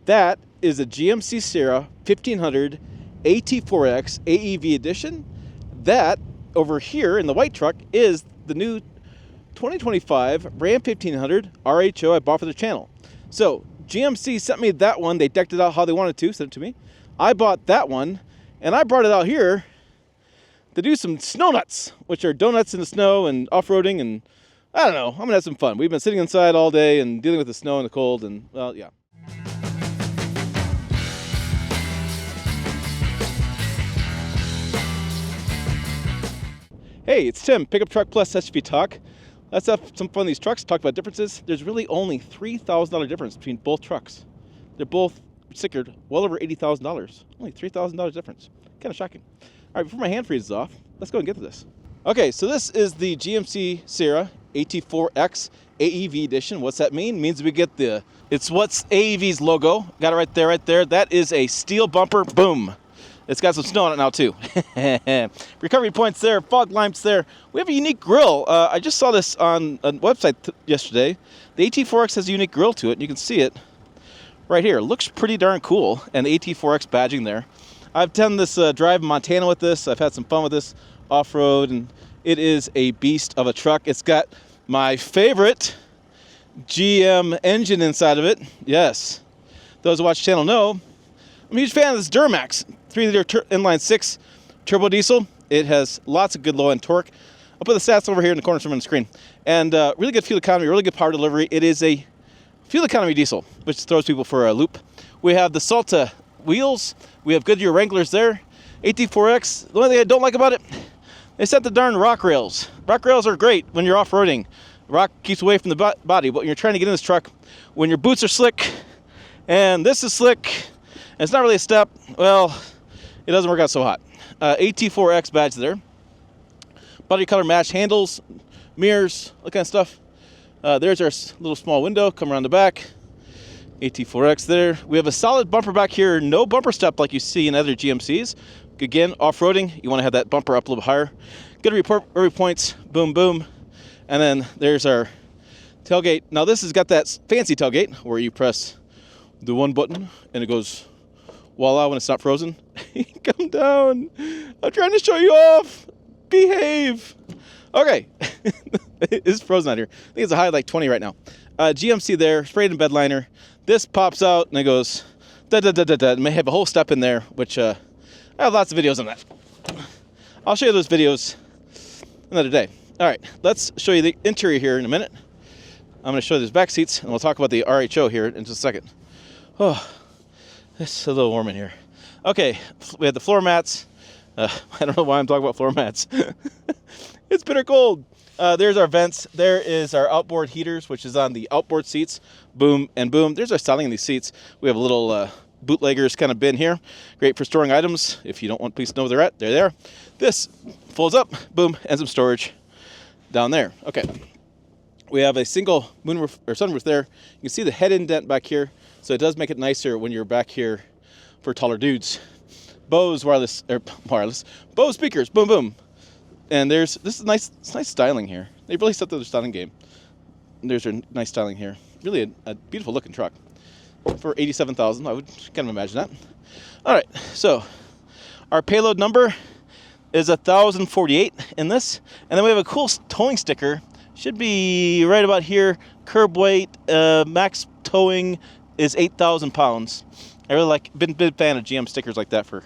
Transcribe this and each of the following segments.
That is a GMC Sierra 1500 AT4X AEV edition. That over here in the white truck is the new 2025 Ram 1500 RHO I bought for the channel. So GMC sent me that one. They decked it out how they wanted to, sent it to me. I bought that one, and I brought it out here to do some snow nuts, which are donuts in the snow and off-roading, and I don't know, I'm gonna have some fun. We've been sitting inside all day and dealing with the snow and the cold, and well, yeah. Hey, it's Tim, Pickup Truck Plus SUV Talk. Let's have some fun with these trucks, talk about differences. There's really only $3,000 difference between both trucks. They're both stickered well over $80,000. Only $3,000 difference. Kind of shocking. All right, before my hand freezes off, let's go and get to this. Okay, so this is the GMC Sierra AT4X AEV edition. What's that mean? It means we get it's what's AEV's logo. Got it right there, right there. That is a steel bumper, boom. It's got some snow on it now too. Recovery points there, fog lamps there. We have a unique grille. I just saw this on a website yesterday. The AT4X has a unique grille to it, and you can see it right here. It looks pretty darn cool, and the AT4X badging there. I've done this drive in Montana with this. I've had some fun with this off-road, and it is a beast of a truck. It's got my favorite GM engine inside of it. Yes, those who watch the channel know. I'm a huge fan of this Duramax 3-liter inline 6 turbo diesel. It has lots of good low-end torque. I'll put the stats over here in the corner on the screen. And really good fuel economy, really good power delivery. It is a fuel economy diesel, which throws people for a loop. We have the Salta wheels. We have Goodyear Wranglers there. AT4X, the only thing I don't like about it, they set the darn rock rails. Rock rails are great when you're off-roading. Rock keeps away from the body, but when you're trying to get in this truck, when your boots are slick, and this is slick, and it's not really a step, well, it doesn't work out so hot. AT4X badge there. Body color match, handles, mirrors, that kind of stuff. There's our little small window, come around the back. AT4X there. We have a solid bumper back here, no bumper step like you see in other GMCs. Again, off-roading, you want to have that bumper up a little bit higher. Good recovery points, boom, boom. And then there's our tailgate. Now this has got that fancy tailgate where you press the one button and it goes voila when it's not frozen. Come down. I'm trying to show you off. Behave. Okay. It's frozen out here. I think it's a high like 20 right now. GMC there, sprayed in bed liner. This pops out and it goes da da da da da. It may have a whole step in there, which I have lots of videos on that. I'll show you those videos another day. All right, let's show you the interior here in a minute. I'm going to show you these back seats, and we'll talk about the RHO here in just a second. Oh, it's a little warm in here. Okay, we have the floor mats. I don't know why I'm talking about floor mats. It's bitter cold. There's our vents. There is our outboard heaters, which is on the outboard seats. Boom and boom. There's our styling in these seats. We have a little bootleggers kind of bin here. Great for storing items. If you don't want police to know where they're at, they're there. This folds up, boom, and some storage down there. Okay. We have a single moonroof or sunroof there. You can see the head indent back here. So it does make it nicer when you're back here for taller dudes. Bose Bose speakers, boom, boom. And this is nice styling here. They really stepped up their styling game. And there's a nice styling here. Really a beautiful looking truck. For $87,000, I would kind of imagine that. All right, so our payload number is 1,048 in this. And then we have a cool towing sticker. Should be right about here. Curb weight, max towing is 8,000 pounds. I really been a big fan of GM stickers like that for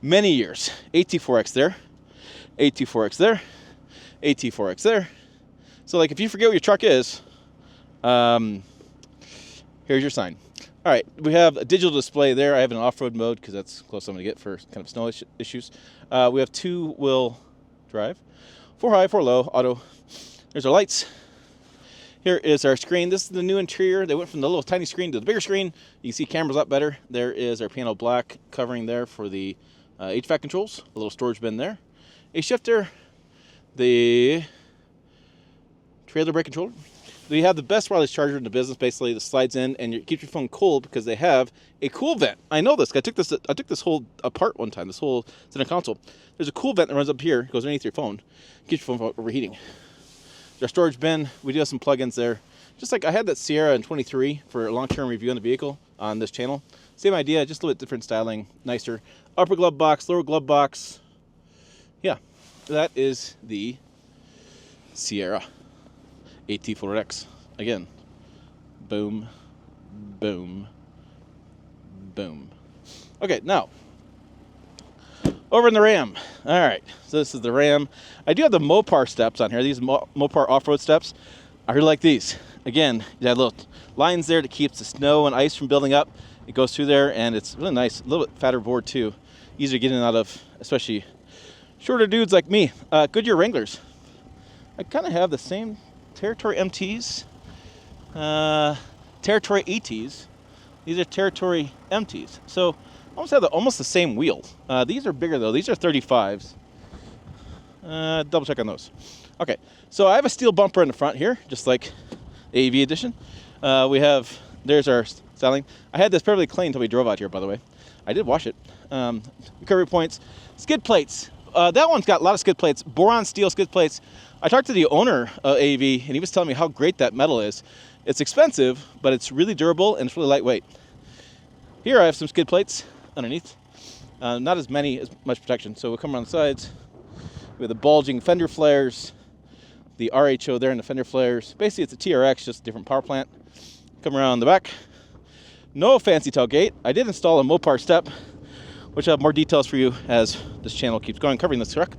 many years. AT4X there, AT4X there, AT4X there. So like if you forget what your truck is, here's your sign. All right, we have a digital display there. I have an off-road mode because that's close I'm going to get for kind of snow issues. We have 2-wheel drive, 4 high, 4 low, auto. There's our lights. Here is our screen. This is the new interior. They went from the little tiny screen to the bigger screen. You can see cameras a lot better. There is our piano black covering there for the HVAC controls. A little storage bin there. A shifter. The trailer brake controller. We have the best wireless charger in the business. Basically, that slides in and keeps your phone cold because they have a cool vent. I know this. I took this whole apart one time. This whole center console. There's a cool vent that runs up here. Goes underneath your phone. Keeps your phone from overheating. There's our storage bin. We do have some plugins there. Just like I had that Sierra in 23 for a long-term review on the vehicle. on this channel. Same idea, just a little bit different styling, nicer. Upper glove box, lower glove box. Yeah, that is the Sierra AT4X. Again, boom, boom, boom. Okay, now, over in the Ram. All right, so this is the Ram. I do have the Mopar steps on here. These Mopar off-road steps. I really like these. Again, you have little lines there to keep the snow and ice from building up. It goes through there, and it's really nice. A little bit fatter board, too. Easier to get in and out of, especially shorter dudes like me. Goodyear Wranglers. I kind of have the same Territory MTs, Territory ATs. These are Territory MTs. So almost have almost the same wheel. These are bigger though. These are 35s. Double check on those. Okay, so I have a steel bumper in the front here, just like AEV edition. There's our styling. I had this perfectly clean until we drove out here, by the way. I did wash it. Recovery points, skid plates. That one's got a lot of skid plates, boron steel skid plates. I talked to the owner of AEV, and he was telling me how great that metal is. It's expensive, but it's really durable and it's really lightweight. Here I have some skid plates underneath. Not as much protection, so we'll come around the sides. We have the bulging fender flares, the RHO there in the fender flares. Basically, it's a TRX, just a different power plant. Come around the back. No fancy tailgate. I did install a Mopar step, which I have more details for you as this channel keeps going, covering this truck.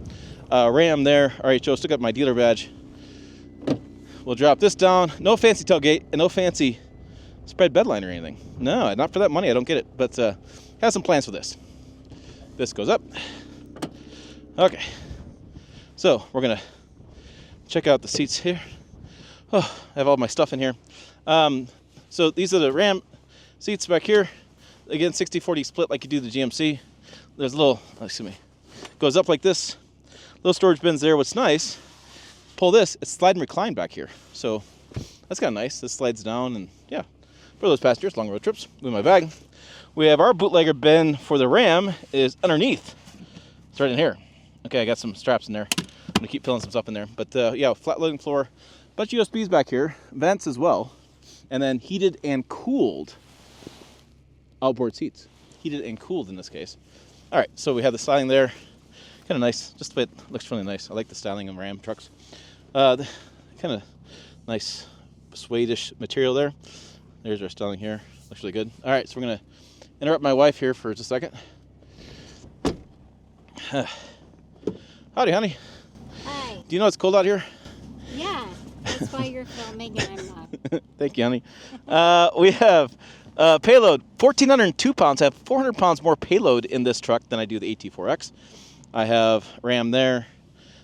Ram there, RHO, still got my dealer badge. We'll drop this down. No fancy tailgate and no fancy spread bedline or anything. No, not for that money, I don't get it. But have some plans for this. This goes up. Okay. So we're gonna check out the seats here. Oh, I have all my stuff in here. So these are the Ram seats back here. Again, 60-40 split like you do the GMC. There's a little, goes up like this. Little storage bins there. What's nice, pull this, it's slide and recline back here. So that's kind of nice. This slides down and yeah, for those passengers, long road trips, with my bag. We have our bootlegger bin for the Ram is underneath. It's right in here. Okay, I got some straps in there. I'm gonna keep filling some stuff in there. But yeah, flat loading floor, bunch of USBs back here, vents as well, and then heated and cooled outboard seats. Heated and cooled in this case. All right, so we have the styling there. Kind of nice, just the way it looks really nice. I like the styling of Ram trucks. Kind of nice suede-ish material there. There's our styling here. Looks really good. All right, so we're gonna interrupt my wife here for just a second. Howdy, honey. Hi. Do you know it's cold out here? Yeah, that's why you're filming and I'm not. Thank you, honey. We have payload, 1,402 pounds. I have 400 pounds more payload in this truck than I do the AT4X. I have Ram there.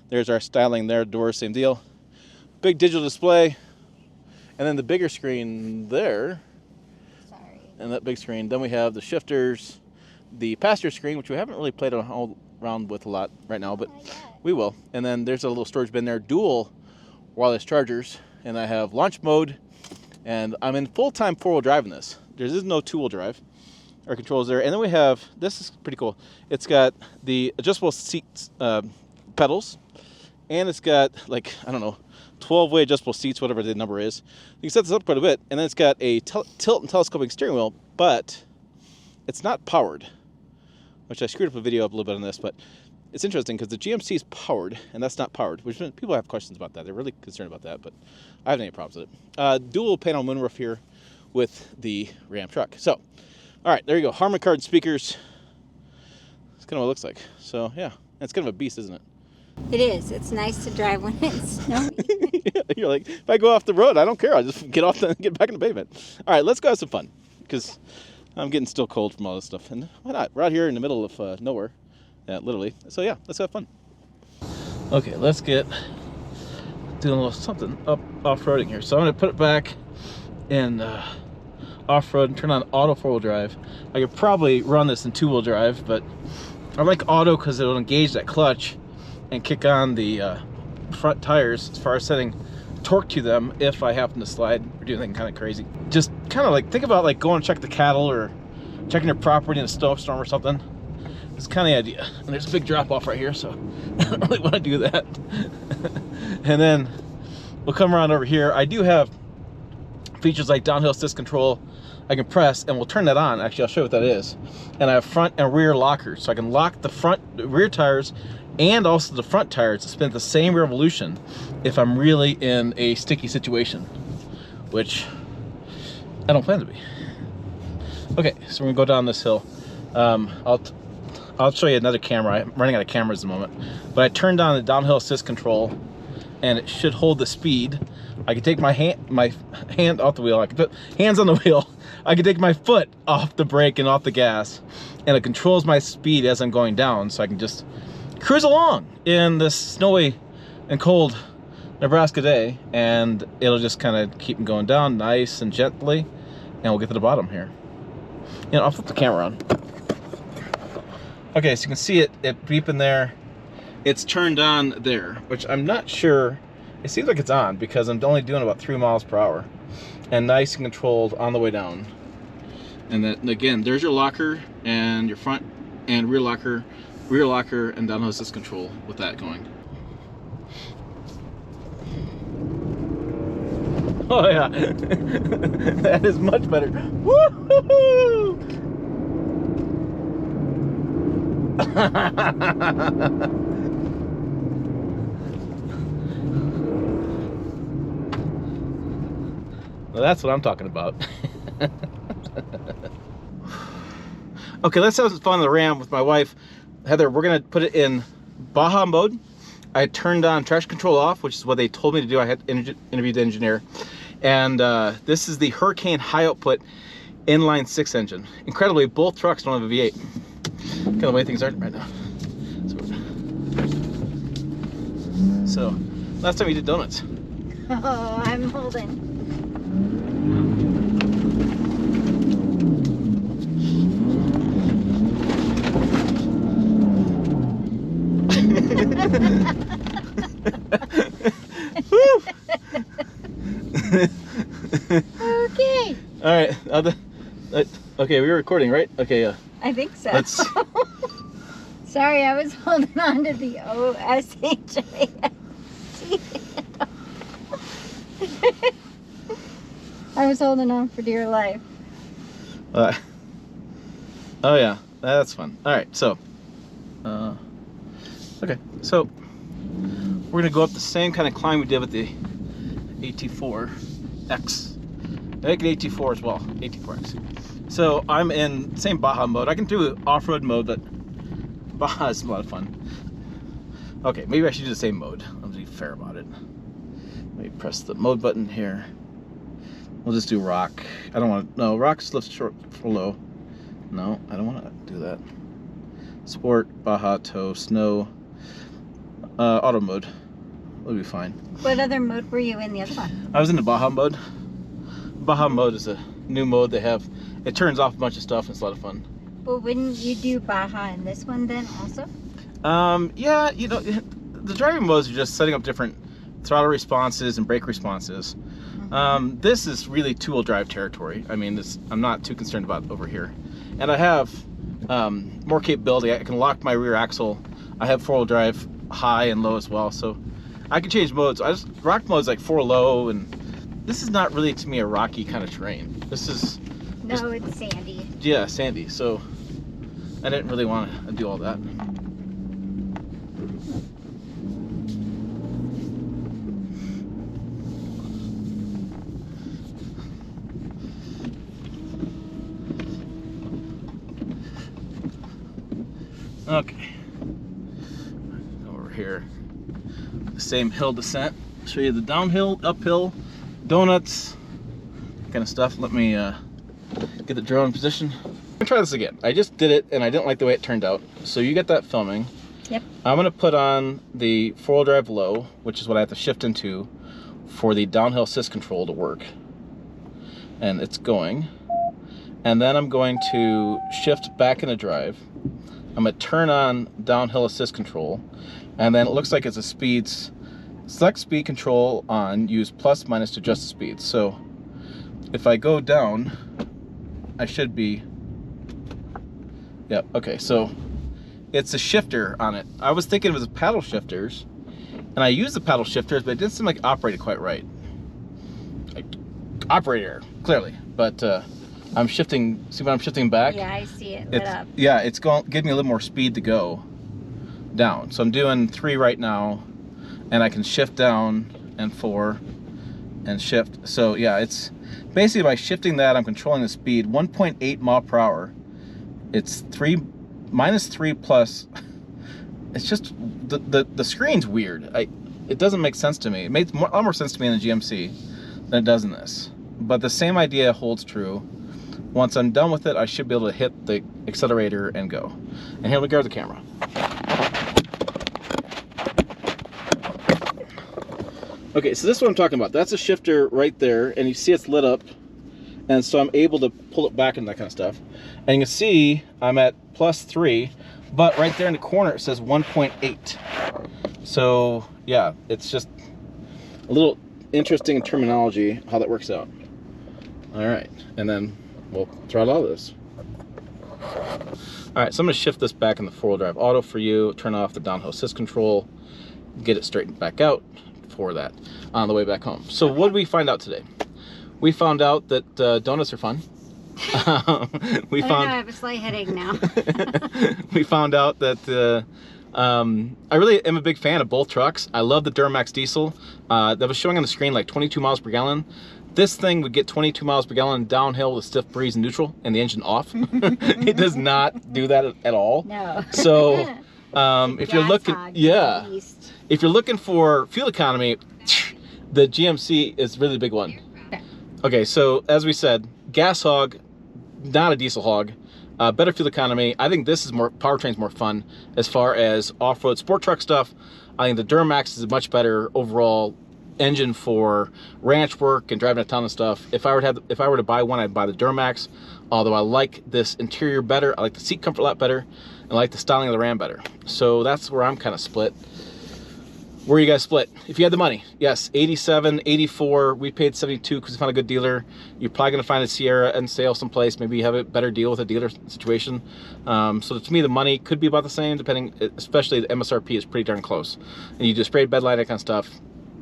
There's our styling there, doors, same deal. Big digital display. And then the bigger screen there. Sorry. And that big screen. Then we have the shifters, the passenger screen, which we haven't really played around with a lot right now, but we will. And then there's a little storage bin there, dual wireless chargers. And I have launch mode. And I'm in full-time four-wheel drive in this. There is no two-wheel drive. Our controls there. And then we have, this is pretty cool. It's got the adjustable seats, pedals. And it's got, like, I don't know, 12-way adjustable seats, whatever the number is. You can set this up quite a bit. And then it's got a tilt and telescoping steering wheel, but it's not powered. Which I screwed up a video up a little bit on this, but it's interesting because the GMC is powered, and that's not powered. Which people have questions about that. They're really concerned about that, but I haven't any problems with it. Dual panel moonroof here with the Ram truck. So, all right, there you go. Harman Kardon speakers. That's kind of what it looks like. So, yeah, it's kind of a beast, isn't it? It is. It's nice to drive when it's snowing. Yeah, you're like, if I go off the road, I don't care. I'll just get back in the pavement. All right, let's go have some fun because I'm getting still cold from all this stuff. And why not? We're out here in the middle of nowhere, literally. So, yeah, let's have fun. Okay, let's get doing a little something off-roading here. So I'm going to put it back in off-road and turn on auto four-wheel drive. I could probably run this in two-wheel drive, but I like auto because it'll engage that clutch and kick on the front tires as far as setting torque to them if I happen to slide or do anything kind of crazy. Just kind of like, think about like going to check the cattle or checking your property in a snowstorm or something. It's kind of the idea. And there's a big drop off right here, so I don't really want to do that. And then we'll come around over here. I do have features like downhill assist control, I can press and we'll turn that on. Actually, I'll show you what that is. And I have front and rear lockers. So I can lock the rear tires and also the front tires to spin at the same revolution if I'm really in a sticky situation, which I don't plan to be. Okay, so we're gonna go down this hill. I'll show you another camera. I'm running out of cameras at the moment, but I turned on the downhill assist control and it should hold the speed. I can take my hand off the wheel. I can put hands on the wheel. I can take my foot off the brake and off the gas, and it controls my speed as I'm going down, so I can just cruise along in this snowy and cold Nebraska day, and it'll just kind of keep me going down nice and gently, and we'll get to the bottom here. You know, I'll flip the camera on. Okay, so you can see it beeping there. It's turned on there, which I'm not sure. It seems like it's on because I'm only doing about 3 miles per hour, and nice and controlled on the way down. And then again, there's your locker and your front and rear locker, and downhill assist control with that going. Oh yeah, that is much better. Woo-hoo-hoo! Well, that's what I'm talking about. Okay, let's have some fun on the Ram with my wife. Heather, we're gonna put it in Baja mode. I turned on traction control off, which is what they told me to do. I had interviewed the engineer. And this is the Hurricane high output inline 6 engine. Incredibly, both trucks don't have a V8. Kind of the way things are right now. So last time we did donuts. Oh, I'm holding. Okay. All right. Okay, we were recording, right? Okay. I think so. Let's. Sorry, I was holding on to the OSHA. I was holding on for dear life. Oh yeah, that's fun. All right, so. Okay, so we're gonna go up the same kind of climb we did with the AT4X. I think an AT4 as well, AT4X. So I'm in same Baja mode. I can do off-road mode, but Baja is a lot of fun. Okay, maybe I should do the same mode. I'll be fair about it. Let me press the mode button here. We'll just do rock. I don't want to. No, rock's left short for low. No, I don't want to do that. Sport, Baja, tow, snow, auto mode. We'll be fine. What other mode were you in the other one? I was in the Baja mode. Baja mode is a new mode they have. It turns off a bunch of stuff and it's a lot of fun. Well, wouldn't you do Baja in this one then also? Yeah, you know, the driving modes are just setting up different throttle responses and brake responses. Mm-hmm. This is really two-wheel drive territory. I mean, I'm not too concerned about over here. And I have more capability. I can lock my rear axle. I have four-wheel drive high and low as well, so I can change modes. Rock mode's like 4 low, and this is not really to me a rocky kind of terrain. This is no, it's sandy. Yeah, sandy. So I didn't really want to do all that. Okay, over here, the same hill descent. I'll show you the downhill, uphill, donuts, kind of stuff. Let me get the drone in position. I'm gonna try this again. I just did it and I didn't like the way it turned out. So you get that filming. Yep. I'm gonna put on the 4-wheel drive low, which is what I have to shift into for the downhill assist control to work. And it's going. And then I'm going to shift back into drive. I'm gonna turn on downhill assist control, and then it looks like it's a select speed control on, use plus minus to adjust the speed. So if I go down, I should be, yep, okay, so it's a shifter on it. I was thinking it was paddle shifters, and I used the paddle shifters, but it didn't seem like it operated quite right. Like, operator, clearly, but I'm shifting, see when I'm shifting back? Yeah, I see it lit up. Yeah, it's going, giving me a little more speed to go down. So I'm doing 3 right now, and I can shift down and 4 and shift. So yeah, it's basically by shifting that, I'm controlling the speed. 1.8 mile per hour. It's -3 plus. It's just, the screen's weird. It doesn't make sense to me. It makes a lot more sense to me in the GMC than it does in this. But the same idea holds true. Once I'm done with it, I should be able to hit the accelerator and go. And here we go with the camera. Okay, so this is what I'm talking about. That's a shifter right there, and you see it's lit up. And so I'm able to pull it back and that kind of stuff. And you can see I'm at +3, but right there in the corner it says 1.8. So yeah, it's just a little interesting terminology how that works out. All right, and then we'll throttle out of this. All right, so I'm gonna shift this back in the 4-wheel drive auto for you, turn off the downhill assist control, get it straightened back out for that on the way back home. So what did we find out today? We found out that donuts are fun. I have a slight headache now. We found out that I really am a big fan of both trucks. I love the Duramax diesel. That was showing on the screen like 22 miles per gallon. This thing would get 22 miles per gallon downhill with stiff breeze and neutral and the engine off. It does not do that at all. No. So if you're looking, yeah, if you're looking for fuel economy, the GMC is really the big one. Okay, so as we said, gas hog, not a diesel hog. Better fuel economy. I think this is more, powertrain's more fun as far as off-road sport truck stuff. I think the Duramax is a much better overall engine for ranch work and driving a ton of stuff. If I were to buy one, I'd buy the Duramax. Although I like this interior better, I like the seat comfort a lot better, and I like the styling of the Ram better. So that's where I'm kind of split. Where are you guys split? If you had the money, yes, 87, 84, we paid 72 because we found a good dealer. You're probably gonna find a Sierra in sale someplace. Maybe you have a better deal with a dealer situation. So to me, the money could be about the same, depending, especially the MSRP is pretty darn close. And you do sprayed bed light, that kind of stuff,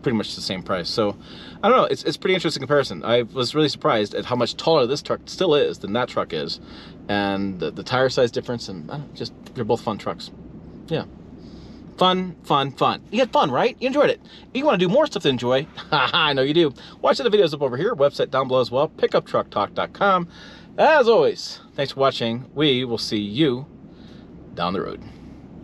pretty much the same price. So I don't know, it's pretty interesting comparison. I was really surprised at how much taller this truck still is than that truck is. And the tire size difference, and I don't know, just, they're both fun trucks. Yeah. Fun, fun, fun. You had fun, right? You enjoyed it. If you want to do more stuff to enjoy, I know you do. Watch the videos up over here, website down below as well, pickuptrucktalk.com. As always, thanks for watching. We will see you down the road.